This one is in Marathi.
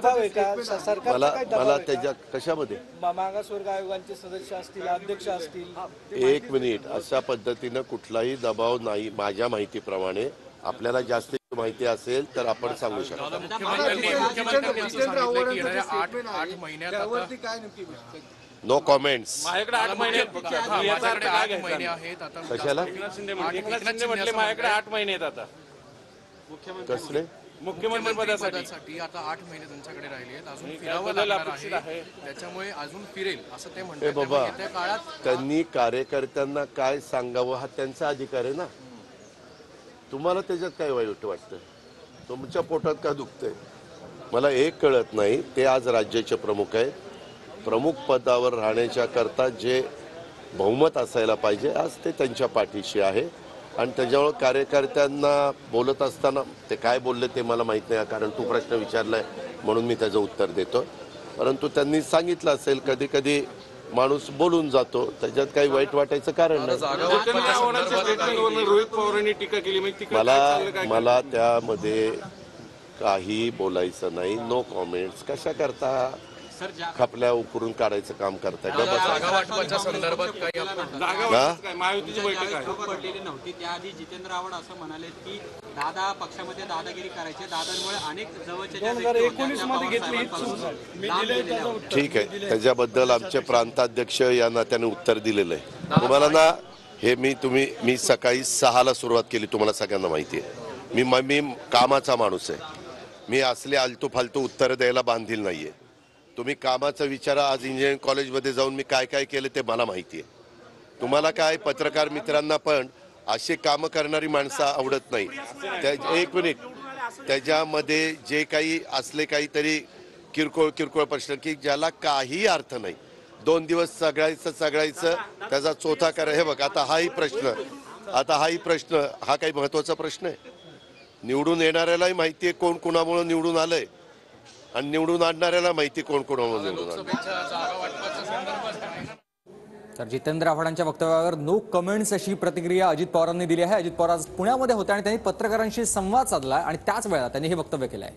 दबाव आहे का सरकारचा? मला काय दबाव मला आहे का? त्याच्या कशामध्ये मागासवर्ग आयोगांचे सदस्य असतील, अध्यक्ष असतील. एक मिनिट, अशा पद्धतीनं कुठलाही दबाव नाही. माझ्या माहितीप्रमाणे आपल्याला जास्त माहिती असेल तर आपण सांगू शकतो. No comments. माझ्याकडे 8 महिने आहेत आता. कशाला? माझ्याकडे 8 महिने आहेत आता कसले? मुख्यमंत्री पदासाठी. आता 8 महिने त्यांच्याकडे राहिले आहेत, अजून फिरावं लागणार आहे, त्याच्यामुळे अजून फिरेल असं ते म्हणतात. बाबा, येत्या काळात त्यांनी कार्यकर्त्यांना काय सांगावं हा त्यांचा अधिकार आहे ना. तुम्हाला त्याच्यात काय वाईट वाटतं? तुमच्या पोटात का दुखतंय? मला एक कळत नाही, ते आज राज्याचे प्रमुख आहेत. प्रमुख पदावर राहण्याच्या करता जे बहुमत असायला पाहिजे आज ते त्यांच्या पाठीशी आहे. आणि त्याच्यामुळे कार्यकर्त्यांना बोलत असताना ते काय बोलले ते मला माहीत नाही, कारण तू प्रश्न विचारलाय म्हणून मी त्याचं उत्तर देतो. परंतु त्यांनी सांगितलं असेल कधी कधी माणूस बोलून जातो, त्याच्यात काही वाईट वाटायचं कारण नाही. रोहित पवारांनी टीका केली. मला त्यामध्ये काही बोलायचं नाही. No comments. कशा करता खपल्या उकरून काढायचं काम करताय का? जागा वाटपाच्या संदर्भात काही महायुतीची बैठक आहे पडलेली नव्हती. त्याआधी जितेंद्र आव्हाड असं म्हणाले की दादा पक्षामध्ये दादागिरी करायचे, दादांमुळे अनेक जवळच्या 2019 मध्ये घेतली. ठीक आहे, त्याच्याबद्दल आमचे प्रांताध्यक्ष या नात्याने उत्तर दिलेलं आहे तुम्हाला ना. हे मी सकाळी 6ला सुरुवात केली, तुम्हाला सगळ्यांना माहिती आहे. मी कामाचा माणूस आहे. मी असले आलतू फालतू उत्तर द्यायला बांधील नाहीये. तुम्ही कामाचा विचारा. आज इंजिनिअरिंग कॉलेजमध्ये जाऊन मी काय काय केलं ते मला माहिती आहे. तुम्हाला काय पत्रकार मित्रांना पण असे कामं करणारी माणसं आवडत नाही. एक मिनिट, त्याच्यामध्ये जे काही असले काहीतरी किरकोळ प्रश्न की ज्याला काही अर्थ नाही, 2 दिवस सगळायचं त्याचा चौथा करा. हे बघ, आता हाही प्रश्न हा काही महत्वाचा प्रश्न आहे. निवडून येणाऱ्यालाही माहिती आहे कोण कुणामुळे निवडून आलंय, आणि निवडून आणणाऱ्याला माहिती कोण कोणामुळे निवडून आलं. तर जितेंद्र आव्हाडांच्या वक्तव्यावर नो कमेंट्स अशी प्रतिक्रिया अजित पवारांनी दिली आहे. अजित पवार आज पुण्यामध्ये होते आणि त्यांनी पत्रकारांशी संवाद साधला आणि त्याच वेळेला त्यांनी हे वक्तव्य केलं आहे.